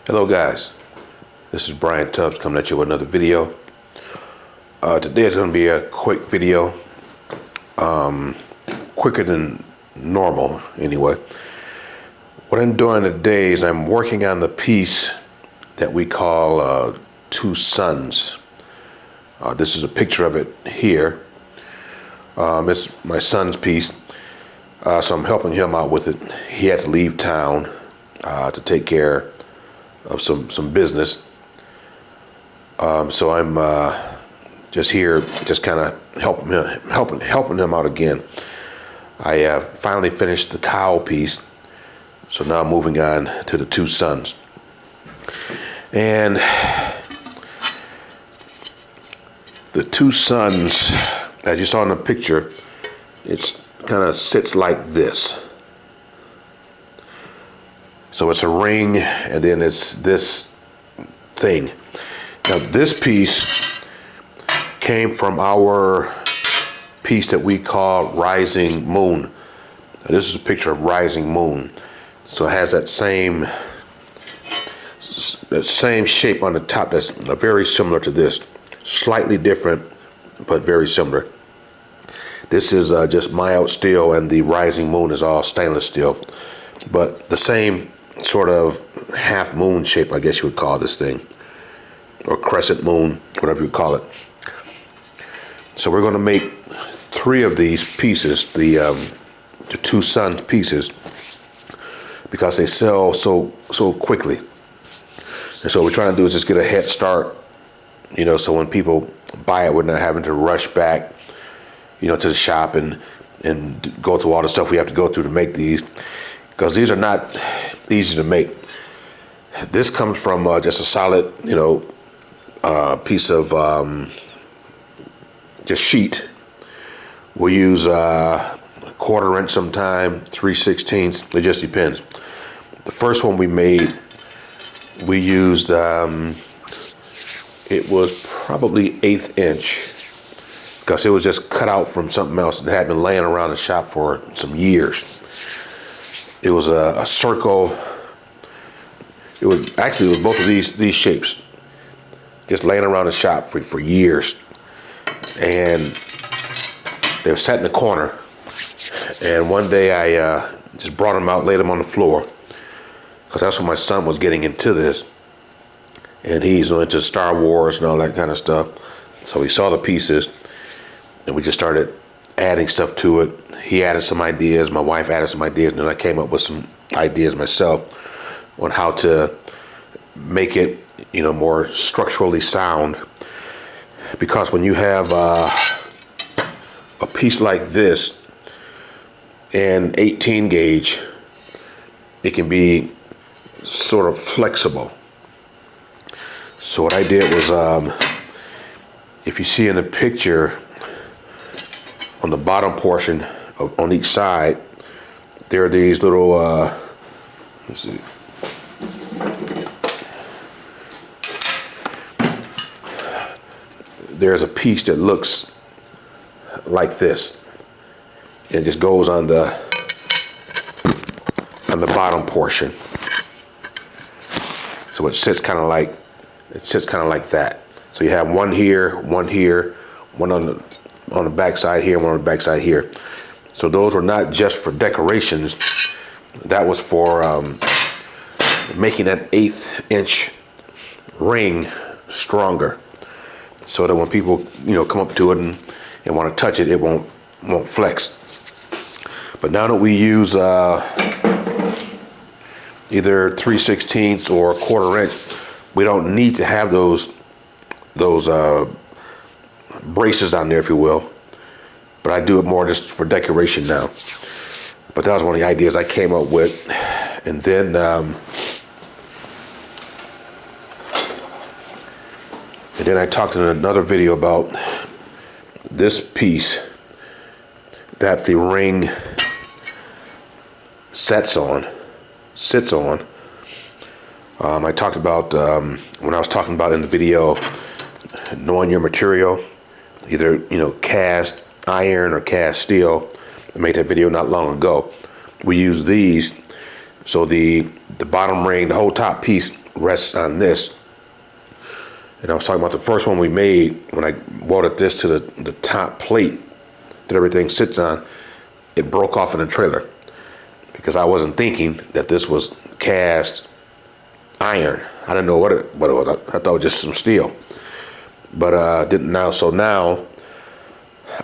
Hello guys, this is Brian Tubbs coming at you with another video. Today is going to be a quick video, quicker than normal anyway. What I'm doing today is I'm working on the piece that we call Two Sons. This is a picture of it here. It's my son's piece, so I'm helping him out with it. He had to leave town to take care of some business, so I'm just here, just kind of helping him out again. I finally finished the cow piece, so now I'm moving on to the Two Sons. And the Two Sons, as you saw in the picture, it kind of sits like this. So it's a ring, and then it's this thing. Now this piece came from our piece that we call Rising Moon. Now, this is a picture of Rising Moon. So it has that same shape on the top that's very similar to this. Slightly different, but very similar. This is just mild steel, and the Rising Moon is all stainless steel. But the same sort of half moon shape, I guess you would call this thing, or crescent moon, whatever you call it. So we're going to make 3 of these pieces, the Two Sons pieces, because they sell so quickly. And so what we're trying to do is just get a head start, so when people buy it, we're not having to rush back, to the shop and go through all the stuff we have to go through to make these, because these are not easy to make. This comes from just a solid, piece of just sheet. We'll use a 1/4 inch sometime, 3/16. It just depends. The first one we made, we used, it was probably 1/8 inch, because it was just cut out from something else that had been laying around the shop for some years. It was a circle. It was both of these shapes, just laying around the shop for years. And they were sat in the corner. And one day I just brought them out, laid them on the floor, because that's when my son was getting into this. And he's into Star Wars and all that kind of stuff. So he saw the pieces, and we just started adding stuff to it. He added some ideas, my wife added some ideas, and then I came up with some ideas myself on how to make it, more structurally sound. Because when you have a piece like this and 18 gauge, it can be sort of flexible. So what I did was, if you see in the picture, on the bottom portion on each side, there are these little, let's see. There's a piece that looks like this. It just goes on the bottom portion. So it sits kind of like that. So you have one here, one on the back side here, one on the back side here. So those were not just for decorations. That was for making that 1/8 inch ring stronger, so that when people come up to it and want to touch it, it won't flex. But now that we use either 3/16 or 1/4 inch, we don't need to have those braces on there, if you will. But I do it more just for decoration now. But that was one of the ideas I came up with. And then I talked in another video about this piece that the ring sits on. I talked about, when I was talking about in the video, knowing your material, either cast iron or cast steel. I made that video not long ago. We use these, so the bottom ring, the whole top piece rests on this. And I was talking about the first one we made when I welded this to the top plate that everything sits on. It broke off in the trailer because I wasn't thinking that this was cast iron. I didn't know what it was. I thought it was just some steel, but didn't now. So now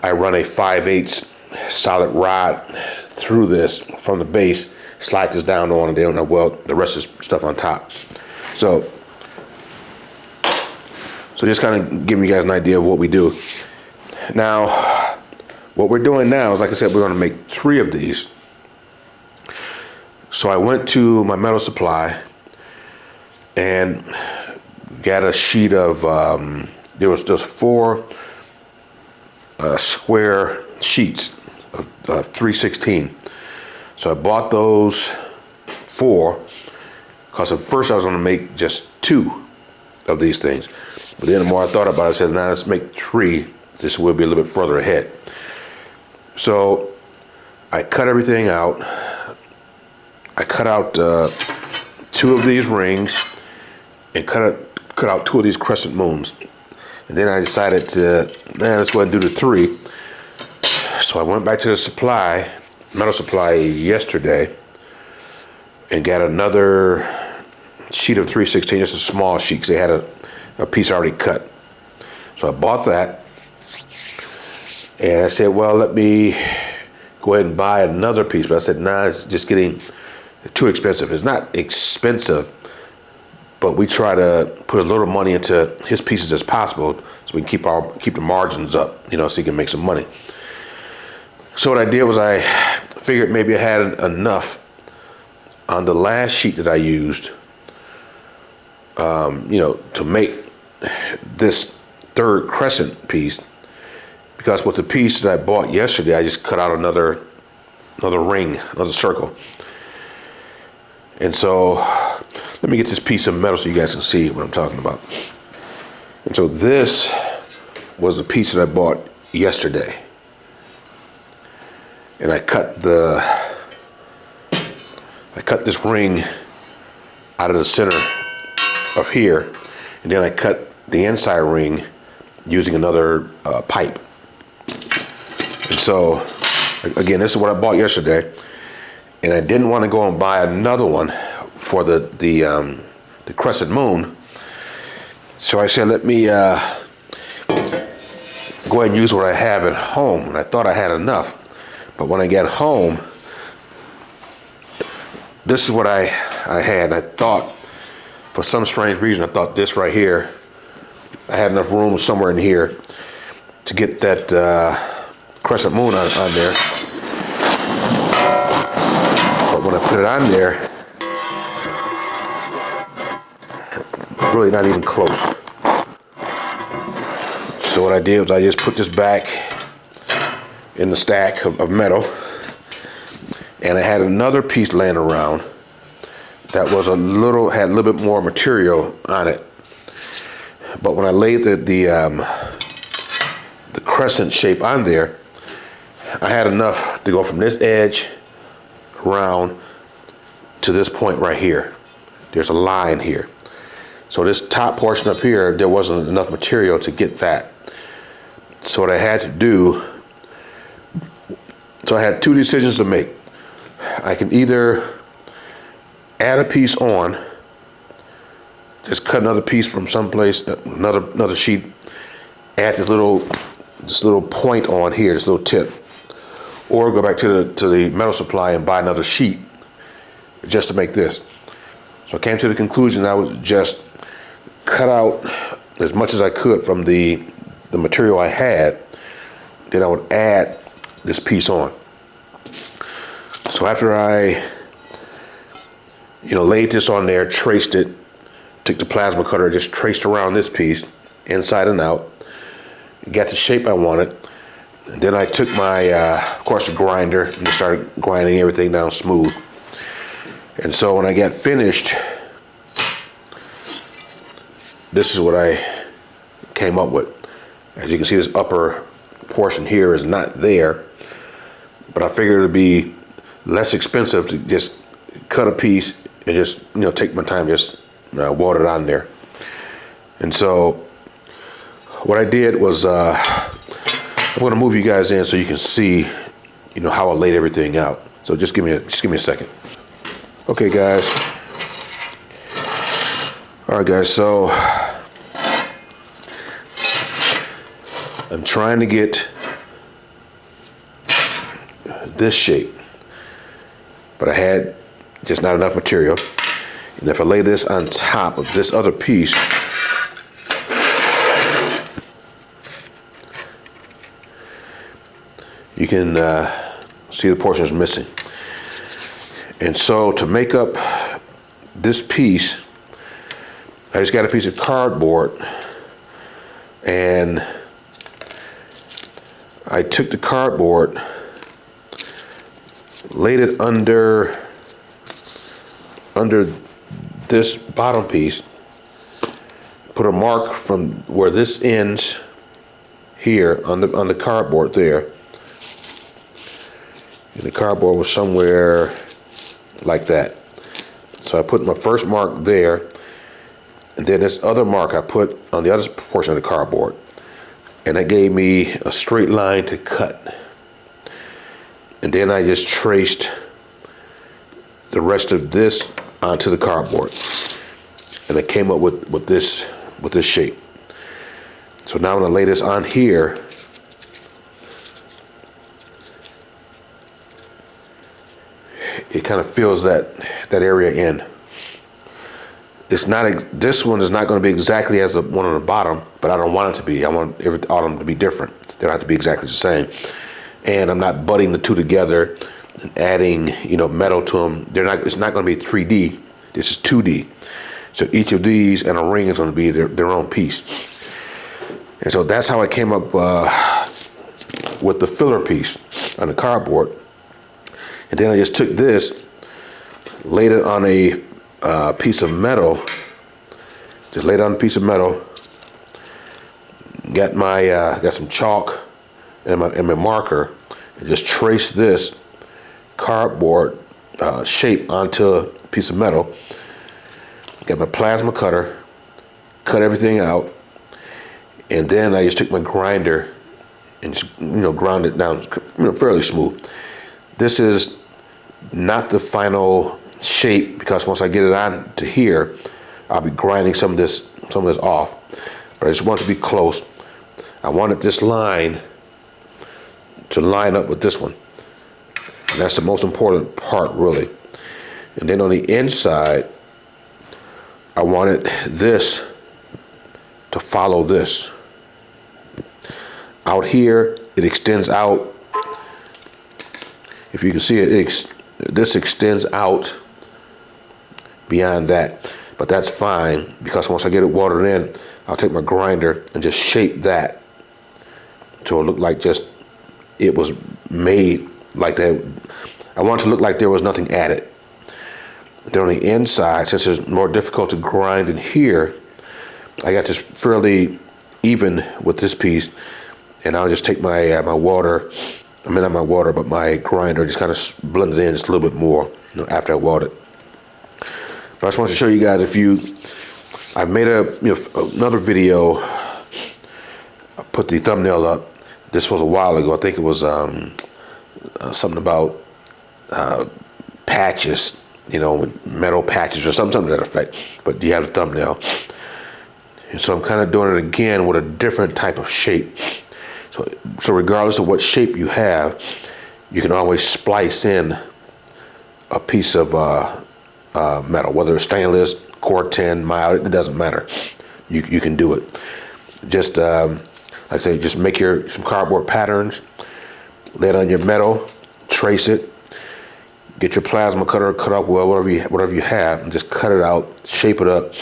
I run a 5/8 solid rod through this from the base, slide this down on, and then I weld the rest of the stuff on top. So just kind of giving you guys an idea of what we do. Now, what we're doing now is, like I said, we're going to make 3 of these. So I went to my metal supply and got a sheet of, there was just 4 square sheets of 3/16. So I bought those 4 because at first I was going to make just 2 of these things. But then the more I thought about it, I said, now let's make 3. This will be a little bit further ahead. So I cut everything out. I cut out 2 of these rings and cut out 2 of these crescent moons. And then I decided to, let's go ahead and do the 3. So I went back to the metal supply yesterday and got another sheet of 3/16, just a small sheet, because they had a piece already cut. So I bought that, and I said, well, let me go ahead and buy another piece. But I said, nah, it's just getting too expensive. It's not expensive, but we try to put as little money into his pieces as possible so we can keep the margins up, so he can make some money. So what I did was I figured maybe I had enough on the last sheet that I used, to make this 3rd crescent piece, because with the piece that I bought yesterday, I just cut out another ring, another circle. And so let me get this piece of metal so you guys can see what I'm talking about. And so this was the piece that I bought yesterday. And I cut this ring out of the center of here, and then I cut the inside ring using another pipe. And so again, this is what I bought yesterday, and I didn't want to go and buy another one for the crescent moon. So I said, let me go ahead and use what I have at home. And I thought I had enough, but when I got home, this is what I had. I thought, for some strange reason, I thought this right here, I had enough room somewhere in here to get that crescent moon on there. But when I put it on there, really not even close. So what I did was I just put this back in the stack of metal, and I had another piece laying around that was had a little bit more material on it. But when I laid the crescent shape on there, I had enough to go from this edge around to this point right here. There's a line here. So this top portion up here, there wasn't enough material to get that. So what I had to do, so I had 2 decisions to make. I can either add a piece on, just cut another piece from someplace, another sheet, add this little point on here, this little tip, or go back to the metal supply and buy another sheet just to make this. So I came to the conclusion that I would just cut out as much as I could from the material I had, then I would add this piece on. So after I laid this on there, traced it, took the plasma cutter, just traced around this piece, inside and out, got the shape I wanted. And then I took my, of course, the grinder, and just started grinding everything down smooth. And so when I got finished, this is what I came up with. As you can see, this upper portion here is not there, but I figured it would be less expensive to just cut a piece and just take my time just watered on there. And so what I did was, I'm going to move you guys in so you can see, how I laid everything out. So just give me a second. Okay, guys. All right, guys. So I'm trying to get this shape, but I had just not enough material. And if I lay this on top of this other piece, you can see the portion is missing. And so to make up this piece, I just got a piece of cardboard, and I took the cardboard, laid it under this bottom piece, put a mark from where this ends here on the cardboard there. And the cardboard was somewhere like that. So I put my first mark there, and then this other mark I put on the other portion of the cardboard. And that gave me a straight line to cut. And then I just traced the rest of this onto the cardboard. And I came up with this shape. So now I'm gonna lay this on here. It kind of fills that area in. It's not, this one is not going to be exactly as the one on the bottom, but I don't want it to be. I want all of them to be different. They don't have to be exactly the same. And I'm not butting the two together and adding, metal to them. It's not going to be 3D. This is 2D. So each of these and a ring is going to be their own piece. And so that's how I came up with the filler piece on the cardboard. And then I just took this, laid it on a piece of metal, just laid it on a piece of metal, got some chalk and my marker, and just traced this cardboard shape onto a piece of metal. Got my plasma cutter, cut everything out, and then I just took my grinder and just, ground it down, fairly smooth. This is not the final shape, because once I get it on to here, I'll be grinding some of this off. But I just want it to be close. I wanted this line to line up with this one. And that's the most important part, really. And then on the inside, I wanted this to follow this. Out here, it extends out. If you can see it, this extends out beyond that, but that's fine, because once I get it watered in, I'll take my grinder and just shape that so it looked like just it was made like that. I want it to look like there was nothing added. Then on the inside, since it's more difficult to grind in here, I got this fairly even with this piece, and I'll just take my my water. I mean, not my water, but my grinder, just kind of blend it in just a little bit more, after I water it. But I just wanted to show you guys I've made another video. I put the thumbnail up. This was a while ago. I think it was something about patches, metal patches or something to that effect. But you have the thumbnail. And so I'm kind of doing it again with a different type of shape. So regardless of what shape you have, you can always splice in a piece of metal, whether it's stainless, Corten, mild, it doesn't matter. You can do it. Just like I say, just make some cardboard patterns, lay it on your metal, trace it, get your plasma cutter, cut off whatever you have, and just cut it out, shape it up,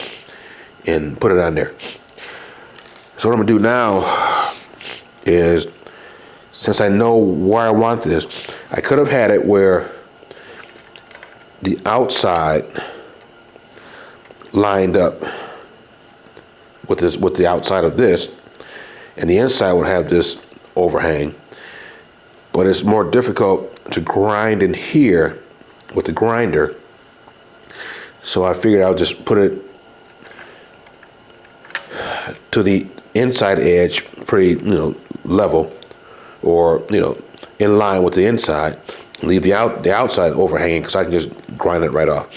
and put it on there. So what I'm gonna do now is, since I know where I want this, I could have had it where the outside lined up with the outside of this, and the inside would have this overhang. But it's more difficult to grind in here with the grinder, so I figured I'll just put it to the inside edge pretty, level, or, in line with the inside. Leave the outside overhanging because I can just grind it right off.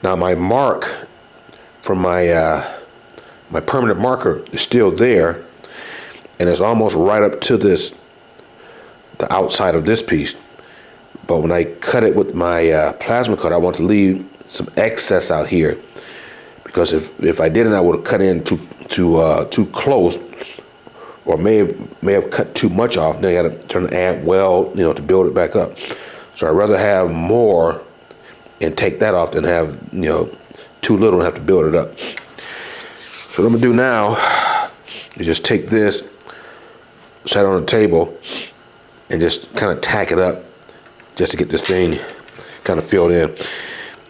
Now my mark from my my permanent marker is still there, and it's almost right up to the outside of this piece. But when I cut it with my plasma cutter, I want to leave some excess out here, because if I didn't, I would have cut in too close, or may have cut too much off. Then I got to turn the ant well, to build it back up. So I'd rather have more and take that off than have too little and have to build it up. So what I'm gonna do now is just take this, set it on the table, and just kind of tack it up, just to get this thing kind of filled in.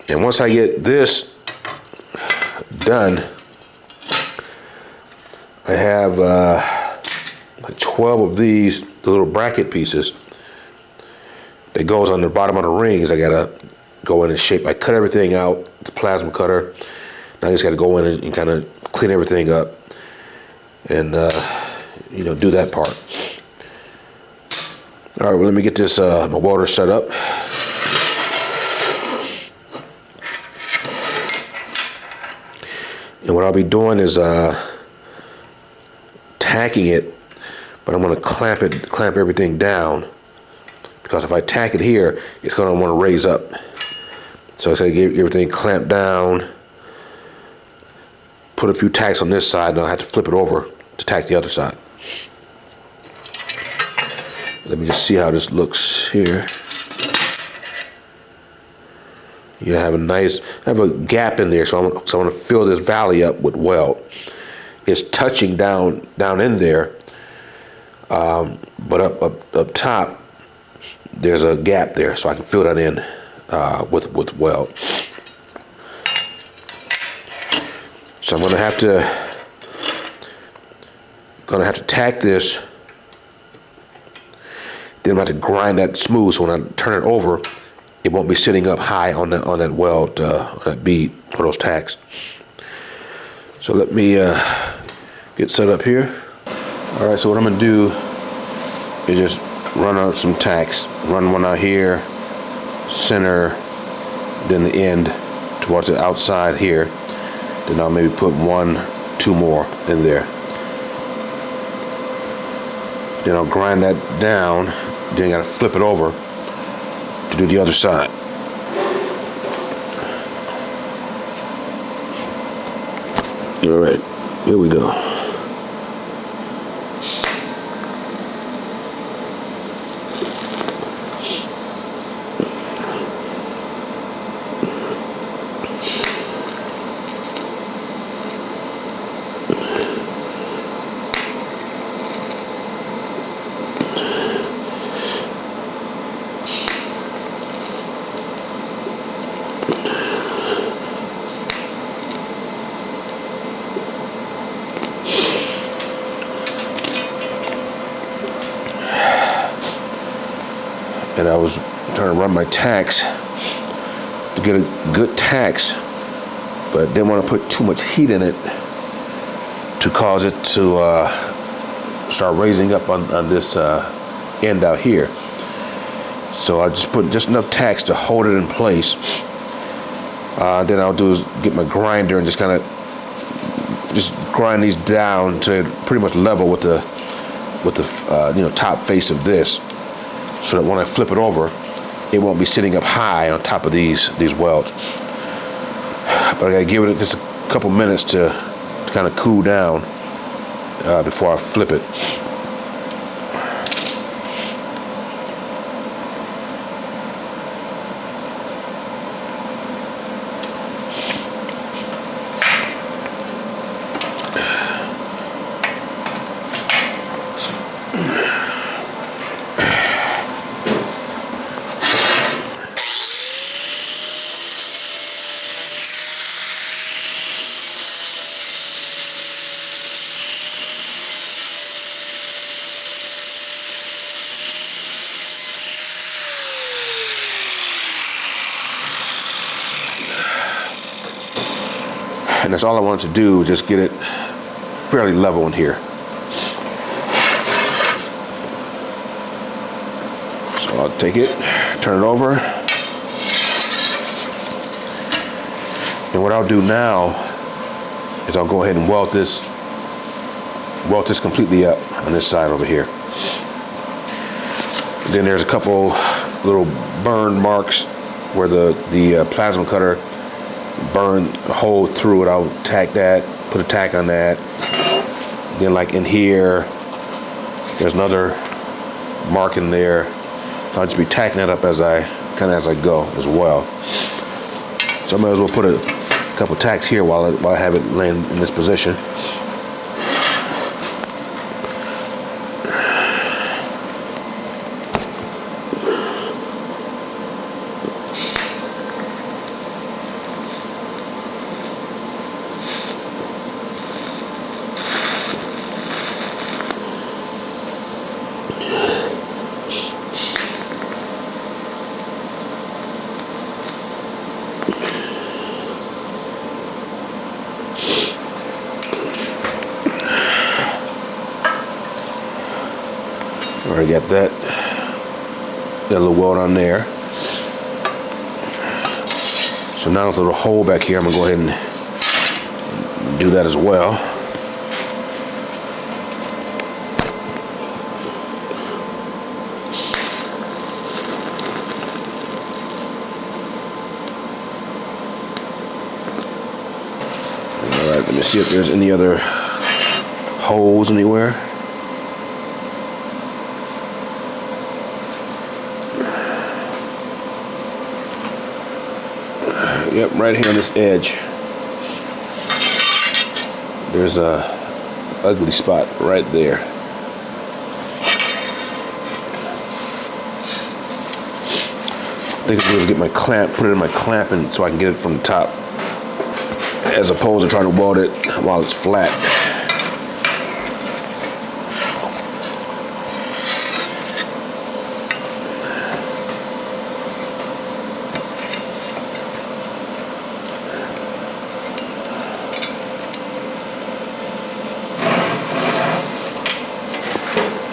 And once I get this done, I have like 12 of these, the little bracket pieces that goes on the bottom of the rings. I gotta go in and shape. I cut everything out with the plasma cutter. Now I just gotta go in and kind of clean everything up and do that part. All right, well, let me get this my welder set up. And what I'll be doing is tacking it, but I'm going to clamp everything down, because if I tack it here, it's going to want to raise up. So I say get everything clamped down, put a few tacks on this side, and I'll have to flip it over to tack the other side. Let me just see how this looks here. You have a gap in there, so I want to fill this valley up with weld. It's touching down in there, but up top there's a gap there, so I can fill that in with weld. So I'm gonna have to tack this. Then I'm going to have to grind that smooth, so when I turn it over, it won't be sitting up high on that weld, on that bead for those tacks. So let me get set up here. All right, so what I'm going to do is just run out some tacks. Run one out here, center, then the end towards the outside here. Then I'll maybe put 2 more in there. Then I'll grind that down. Then I gotta flip it over to do the other side. All right, here we go. And I was trying to run my tacks to get a good tacks, but didn't want to put too much heat in it to cause it to start raising up on this end out here. So I just put just enough tacks to hold it in place. Then I'll do is get my grinder and just kind of just grind these down to pretty much level with the top face of this, so that when I flip it over, it won't be sitting up high on top of these welds. But I gotta give it just a couple minutes to kind of cool down before I flip it. And that's all I wanted to do, just get it fairly level in here. So I'll take it, turn it over. And what I'll do now is I'll go ahead and weld this completely up on this side over here. Then there's a couple little burn marks where the plasma cutter burned a hole through it. I'll tack that, put a tack on that. Then like in here, there's another mark in there. I'll just be tacking that up as I go as well. So I might as well put a couple tacks here while I have it laying in this position. Already got that little weld on there. So now there's a little hole back here. I'm gonna go ahead and do that as well. All right, let me see if there's any other holes anywhere. Yep, right here on this edge. There's a ugly spot right there. I think I'm going to get my clamp, put it in my clamp, and so I can get it from the top, as opposed to trying to weld it while it's flat.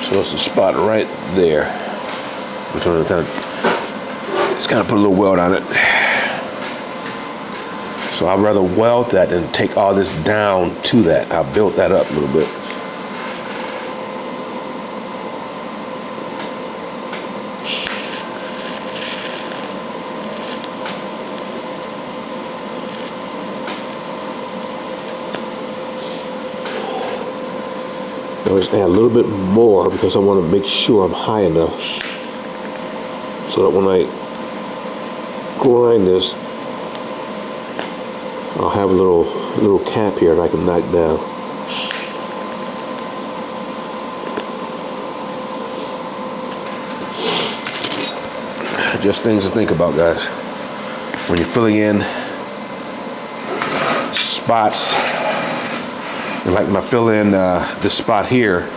So it's a spot right there. I'm just gonna kind of put a little weld on it. So I'd rather weld that than take all this down to that. I built that up a little bit. I'll just add a little bit more because I want to make sure I'm high enough so that when I grind this, I'll have a little cap here that I can knock down. Just things to think about, guys. When you're filling in spots, like when I fill in this spot here,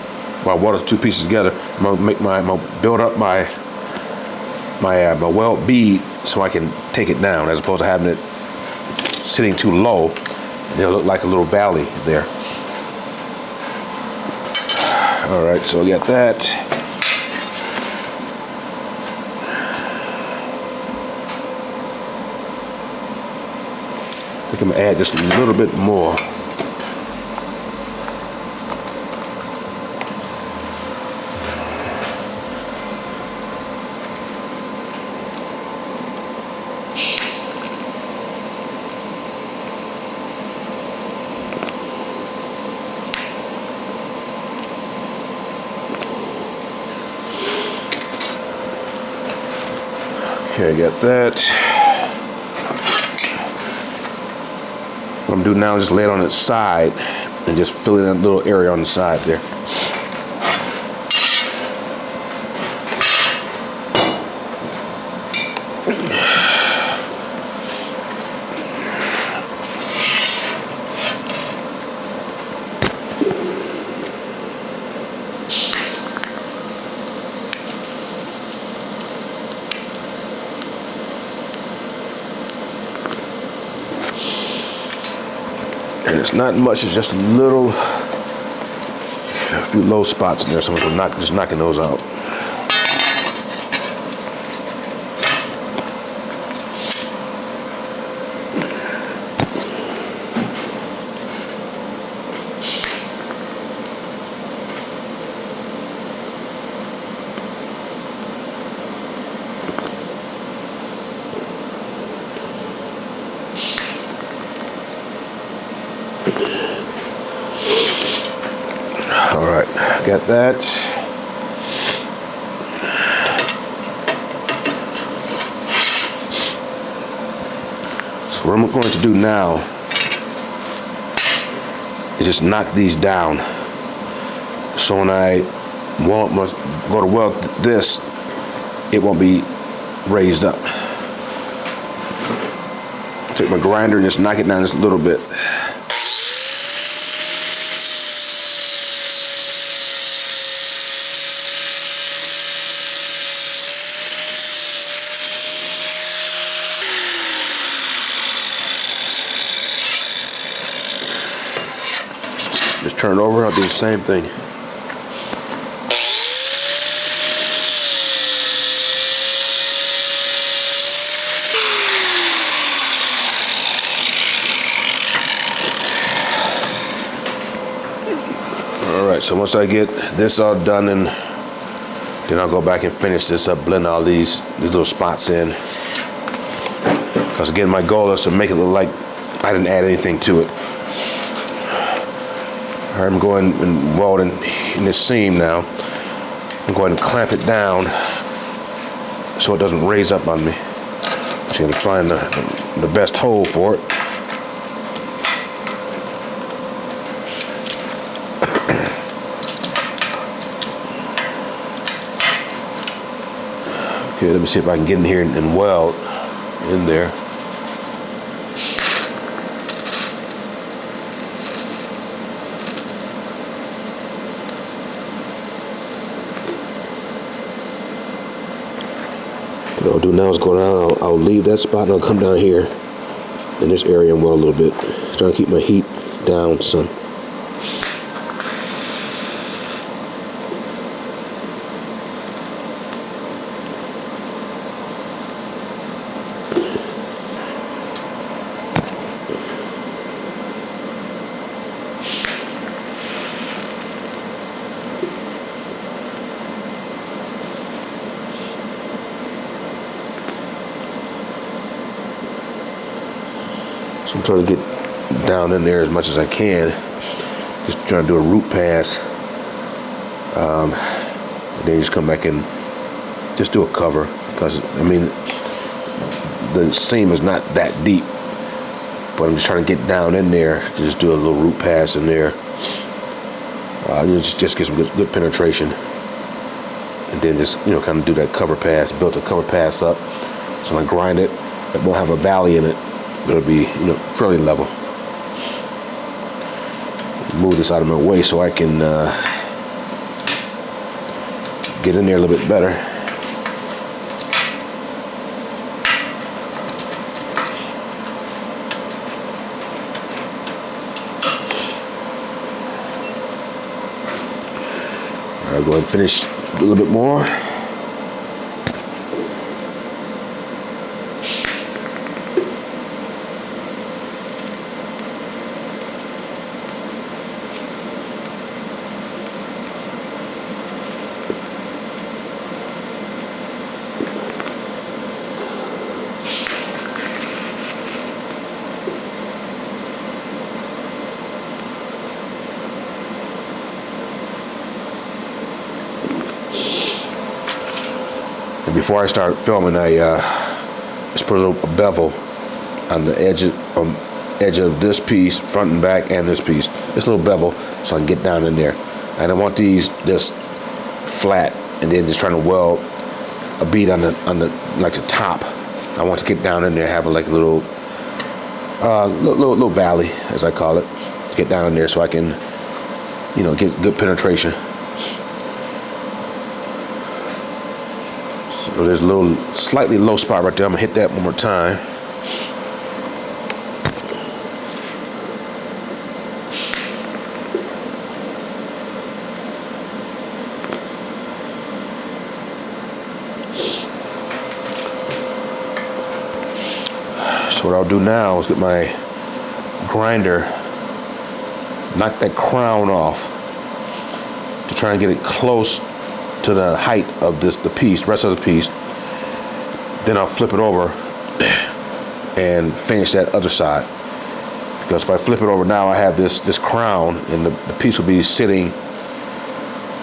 while I weld the two pieces together, I'm gonna build up my weld bead so I can take it down, as opposed to having it sitting too low. It'll look like a little valley there. All right, so I got that. I think I'm gonna add just a little bit more. Okay, I got that. What I'm doing now is just lay it on its side and just fill in that little area on the side there. And it's not much, it's just a little A few low spots in there, so I'm just knocking those out. All right, got that. So what I'm going to do now is just knock these down. So when I go to weld this, it won't be raised up. Take my grinder and just knock it down just a little bit. Just turn it over, I'll do the same thing. All right, so once I get this all done, then I'll go back and finish this up, blend all these little spots in. Because again, my goal is to make it look like I didn't add anything to it. I'm going and welding in this seam now. I'm going to clamp it down so it doesn't raise up on me. So I'm going to find the best hole for it. Okay, let me see if I can get in here and weld in there. What I'll do now is go down, I'll leave that spot and I'll come down here in this area and weld a little bit. Trying to keep my heat down some. So I'm trying to get down in there as much as I can. Just trying to do a root pass. And then just come back and just do a cover. Because, I mean, the seam is not that deep. But I'm just trying to get down in there to just do a little root pass in there. Just get some good penetration. And then just, kind of do that cover pass. Build the cover pass up. So when I grind it, it won't have a valley in it. It'll be, fairly level. Move this out of my way so I can get in there a little bit better. All right, go ahead and finish a little bit more. And before I start filming, I just put a little bevel on the edge of this piece, front and back, and this piece. Just a little bevel so I can get down in there. And I want these just flat, and then just trying to weld a bead on the top. I want to get down in there, have like a little valley, as I call it, to get down in there so I can, get good penetration. So there's a little slightly low spot right there. I'm gonna hit that one more time. So what I'll do now is get my grinder, knock that crown off to try and get it close to the height of the rest of the piece. Then I'll flip it over and finish that other side. Because if I flip it over now, I have this crown, and the piece will be sitting,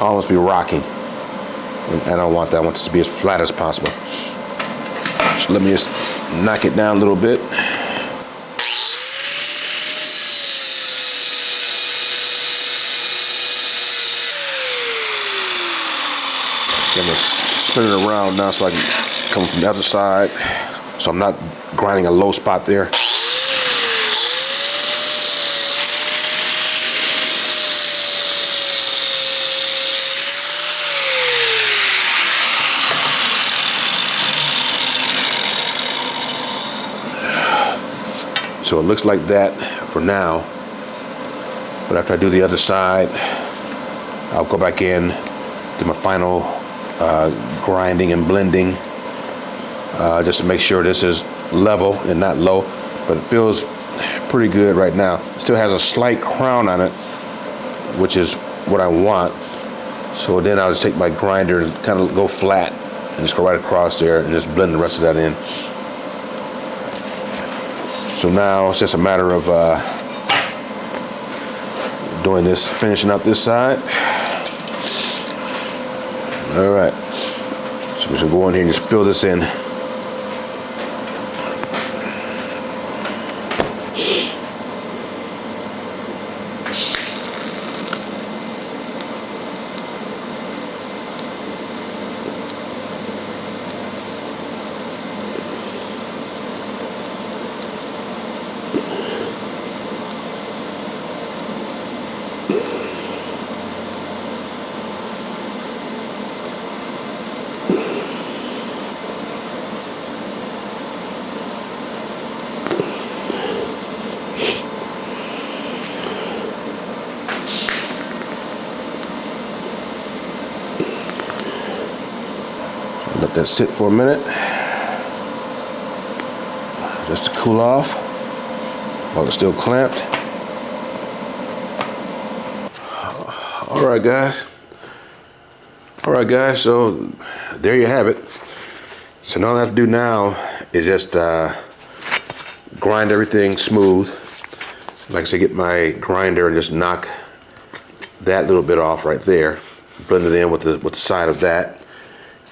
almost be rocking. And I don't want that. I want this to be as flat as possible. So let me just knock it down a little bit. I'm gonna spin it around now so I can come from the other side. So I'm not grinding a low spot there. So it looks like that for now. But after I do the other side, I'll go back in, do my final grinding and blending, just to make sure this is level and not low. But it feels pretty good right now. It still has a slight crown on it, which is what I want. So then I'll just take my grinder and kind of go flat and just go right across there and just blend the rest of that in. So now it's just a matter of doing this, finishing up this side. All right, so we should go in here and just fill this in. Let that sit for a minute, just to cool off while it's still clamped. All right, guys, so there you have it. So all I have to do now is just grind everything smooth. Like I said, get my grinder and just knock that little bit off right there. Blend it in with the side of that.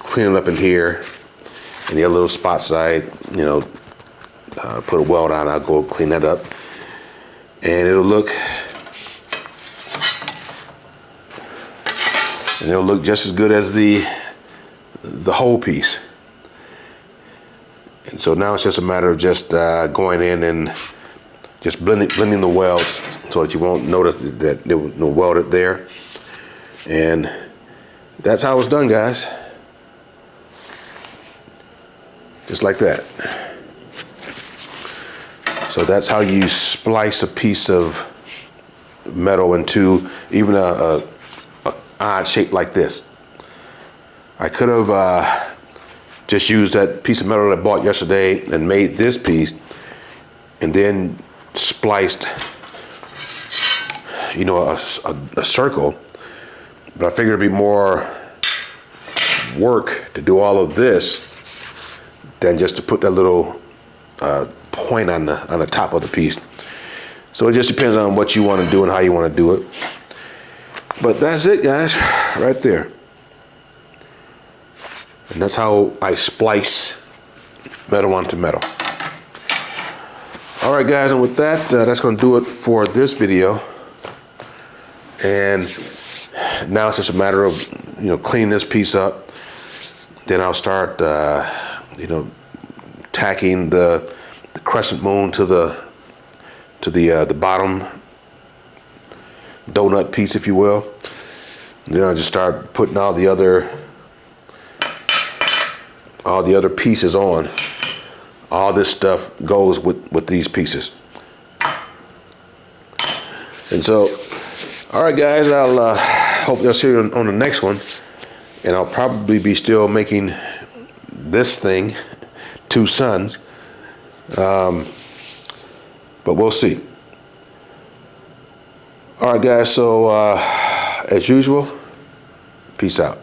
Clean it up in here, and the other little spots I, put a weld on. I'll go clean that up, and it'll look just as good as the whole piece. And so now it's just a matter of just going in and just blending the welds so that you won't notice that there was no welded there. And that's how it's done, guys. Just like that. So that's how you splice a piece of metal into even a odd shape like this. I could have just used that piece of metal that I bought yesterday and made this piece, and then spliced, a circle. But I figured it'd be more work to do all of this than just to put that little point on the top of the piece. So it just depends on what you want to do and how you want to do it. But that's it, guys, right there. And that's how I splice metal onto metal. All right, guys, and with that, that's going to do it for this video. And now it's just a matter of cleaning this piece up. Then I'll start tacking the crescent moon to the bottom donut piece, if you will. And then I'll just start putting all the other pieces on. All this stuff goes with these pieces. And so, all right, guys, I'll hopefully I'll see you on the next one. And I'll probably be still making this thing, two suns. but we'll see. All right, guys, so as usual, peace out.